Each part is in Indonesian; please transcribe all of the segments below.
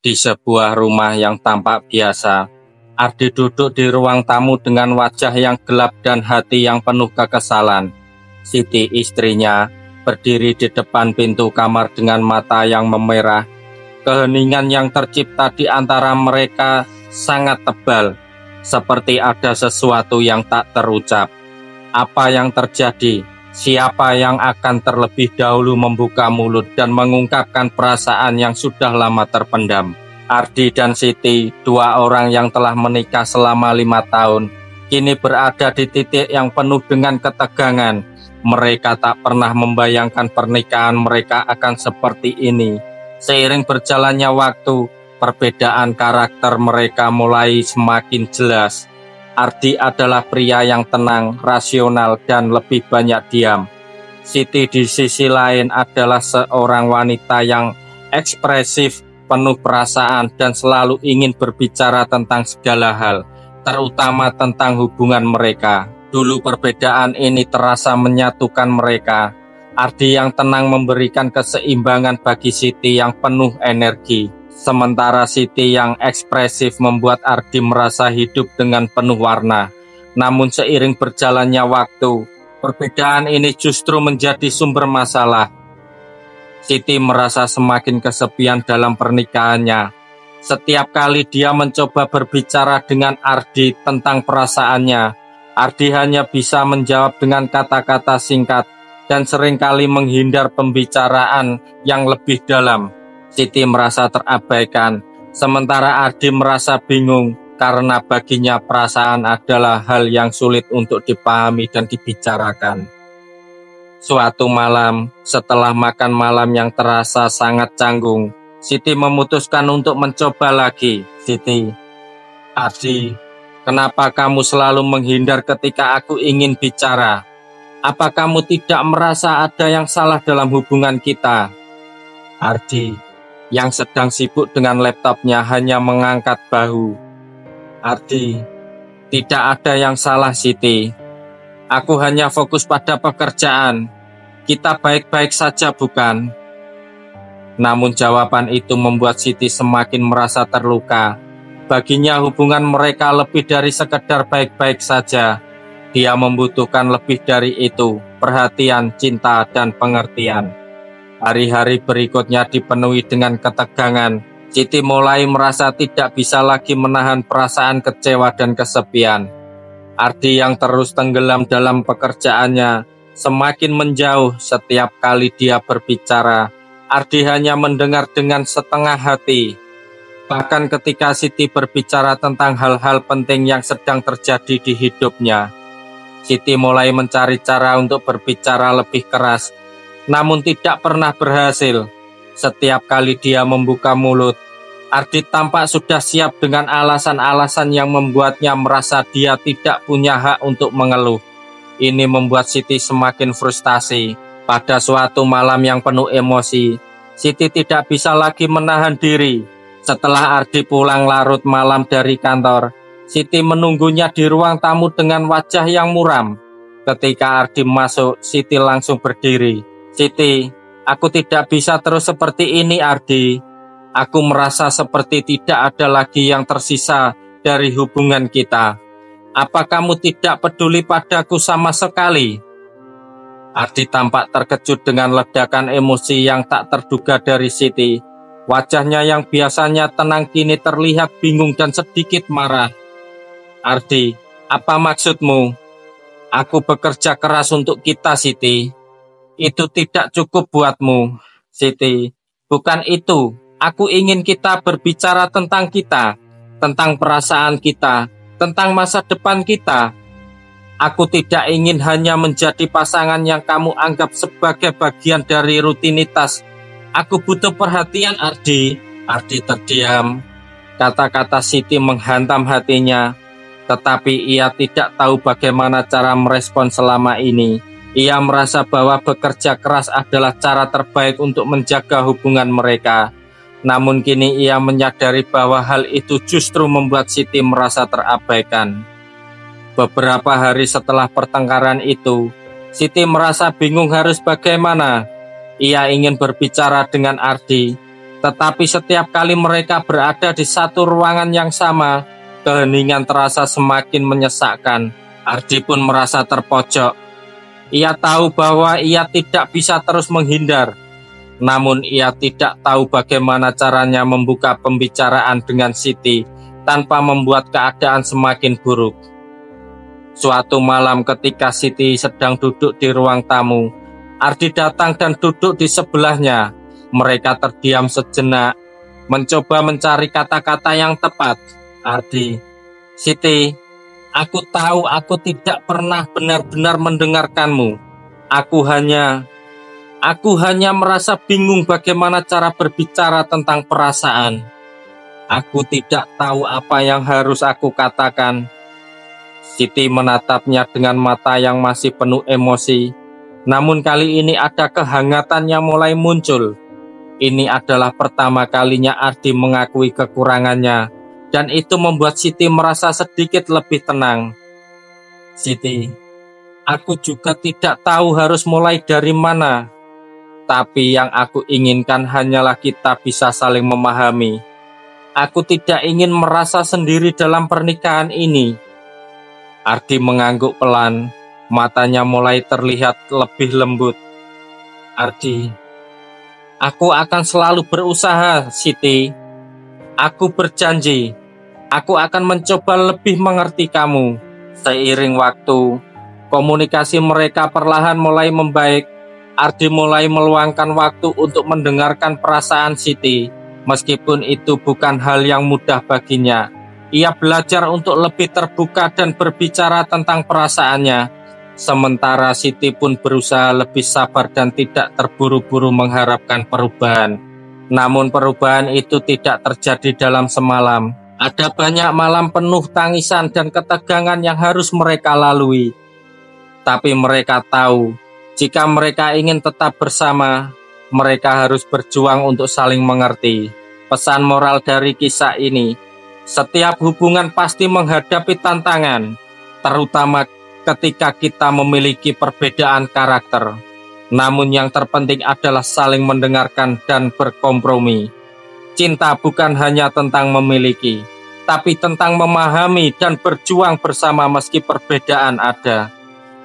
Di sebuah rumah yang tampak biasa, Ardi duduk di ruang tamu dengan wajah yang gelap dan hati yang penuh kekesalan. Siti, istrinya, berdiri di depan pintu kamar dengan mata yang memerah. Keheningan yang tercipta di antara mereka sangat tebal, seperti ada sesuatu yang tak terucap. Apa yang terjadi? Siapa yang akan terlebih dahulu membuka mulut dan mengungkapkan perasaan yang sudah lama terpendam? Ardi dan Siti, dua orang yang telah menikah selama 5 tahun, kini berada di titik yang penuh dengan ketegangan. Mereka tak pernah membayangkan pernikahan mereka akan seperti ini. Seiring berjalannya waktu, perbedaan karakter mereka mulai semakin jelas. Ardi adalah pria yang tenang, rasional, dan lebih banyak diam. Siti di sisi lain adalah seorang wanita yang ekspresif, penuh perasaan, dan selalu ingin berbicara tentang segala hal, terutama tentang hubungan mereka. Dulu perbedaan ini terasa menyatukan mereka. Ardi yang tenang memberikan keseimbangan bagi Siti yang penuh energi. Sementara Siti yang ekspresif membuat Ardi merasa hidup dengan penuh warna. Namun seiring berjalannya waktu, perbedaan ini justru menjadi sumber masalah. Siti merasa semakin kesepian dalam pernikahannya. Setiap kali dia mencoba berbicara dengan Ardi tentang perasaannya, Ardi hanya bisa menjawab dengan kata-kata singkat dan seringkali menghindar pembicaraan yang lebih dalam. Siti merasa terabaikan, sementara Ardi merasa bingung karena baginya perasaan adalah hal yang sulit untuk dipahami dan dibicarakan. Suatu malam, setelah makan malam yang terasa sangat canggung, Siti memutuskan untuk mencoba lagi. Siti, Ardi, kenapa kamu selalu menghindar ketika aku ingin bicara? Apa kamu tidak merasa ada yang salah dalam hubungan kita? Ardi, yang sedang sibuk dengan laptopnya, hanya mengangkat bahu. Ardi, tidak ada yang salah, Siti. Aku hanya fokus pada pekerjaan. Kita baik-baik saja, bukan? Namun jawaban itu membuat Siti semakin merasa terluka. Baginya hubungan mereka lebih dari sekedar baik-baik saja. Dia membutuhkan lebih dari itu, perhatian, cinta, dan pengertian. Hari-hari berikutnya dipenuhi dengan ketegangan. Siti mulai merasa tidak bisa lagi menahan perasaan kecewa dan kesepian. Ardi yang terus tenggelam dalam pekerjaannya semakin menjauh. Setiap kali dia berbicara, Ardi hanya mendengar dengan setengah hati. Bahkan ketika Siti berbicara tentang hal-hal penting yang sedang terjadi di hidupnya, Siti mulai mencari cara untuk berbicara lebih keras, namun tidak pernah berhasil. Setiap kali dia membuka mulut, Ardi tampak sudah siap dengan alasan-alasan yang membuatnya merasa dia tidak punya hak untuk mengeluh. Ini membuat Siti semakin frustasi. Pada suatu malam yang penuh emosi, Siti tidak bisa lagi menahan diri. Setelah Ardi pulang larut malam dari kantor, Siti menunggunya di ruang tamu dengan wajah yang muram. Ketika Ardi masuk, Siti langsung berdiri. Siti, aku tidak bisa terus seperti ini, Ardi. Aku merasa seperti tidak ada lagi yang tersisa dari hubungan kita. Apa kamu tidak peduli padaku sama sekali? Ardi tampak terkejut dengan ledakan emosi yang tak terduga dari Siti. Wajahnya yang biasanya tenang kini terlihat bingung dan sedikit marah. Ardi, apa maksudmu? Aku bekerja keras untuk kita, Siti. Itu tidak cukup buatmu, Siti. Bukan itu. Aku ingin kita berbicara tentang kita, tentang perasaan kita, tentang masa depan kita. Aku tidak ingin hanya menjadi pasangan yang kamu anggap sebagai bagian dari rutinitas. Aku butuh perhatian, Ardi. Ardi terdiam. Kata-kata Siti menghantam hatinya, tetapi ia tidak tahu bagaimana cara merespon selama ini. Ia merasa bahwa bekerja keras adalah cara terbaik untuk menjaga hubungan mereka. Namun kini ia menyadari bahwa hal itu justru membuat Siti merasa terabaikan. Beberapa hari setelah pertengkaran itu, Siti merasa bingung harus bagaimana. Ia ingin berbicara dengan Ardi, Tetapi setiap kali mereka berada di satu ruangan yang sama, keheningan terasa semakin menyesakkan. Ardi pun merasa terpojok. Ia tahu bahwa ia tidak bisa terus menghindar. Namun ia tidak tahu bagaimana caranya membuka pembicaraan dengan Siti tanpa membuat keadaan semakin buruk. Suatu malam ketika Siti sedang duduk di ruang tamu, Ardi datang dan duduk di sebelahnya. Mereka terdiam sejenak, mencoba mencari kata-kata yang tepat. Ardi, Siti, aku tahu aku tidak pernah benar-benar mendengarkanmu. Aku hanya merasa bingung bagaimana cara berbicara tentang perasaan. Aku tidak tahu apa yang harus aku katakan. Siti menatapnya dengan mata yang masih penuh emosi. Namun kali ini ada kehangatan yang mulai muncul. Ini adalah pertama kalinya Ardi mengakui kekurangannya, dan itu membuat Siti merasa sedikit lebih tenang. Siti, aku juga tidak tahu harus mulai dari mana. Tapi yang aku inginkan hanyalah kita bisa saling memahami. Aku tidak ingin merasa sendiri dalam pernikahan ini. Ardi mengangguk pelan, matanya mulai terlihat lebih lembut. Ardi, aku akan selalu berusaha, Siti. Aku berjanji, aku akan mencoba lebih mengerti kamu. Seiring waktu, komunikasi mereka perlahan mulai membaik. Ardi mulai meluangkan waktu untuk mendengarkan perasaan Siti, meskipun itu bukan hal yang mudah baginya. Ia belajar untuk lebih terbuka dan berbicara tentang perasaannya. Sementara Siti pun berusaha lebih sabar dan tidak terburu-buru mengharapkan perubahan. Namun perubahan itu tidak terjadi dalam semalam. Ada banyak malam penuh tangisan dan ketegangan yang harus mereka lalui. Tapi mereka tahu, jika mereka ingin tetap bersama, mereka harus berjuang untuk saling mengerti. Pesan moral dari kisah ini, setiap hubungan pasti menghadapi tantangan, terutama ketika kita memiliki perbedaan karakter. Namun yang terpenting adalah saling mendengarkan dan berkompromi. Cinta bukan hanya tentang memiliki, tapi tentang memahami dan berjuang bersama meski perbedaan ada.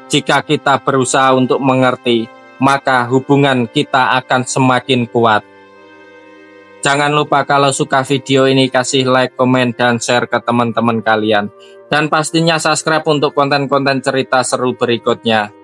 Jika kita berusaha untuk mengerti, maka hubungan kita akan semakin kuat. Jangan lupa kalau suka video ini kasih like, komen, dan share ke teman-teman kalian. Dan pastinya subscribe untuk konten-konten cerita seru berikutnya.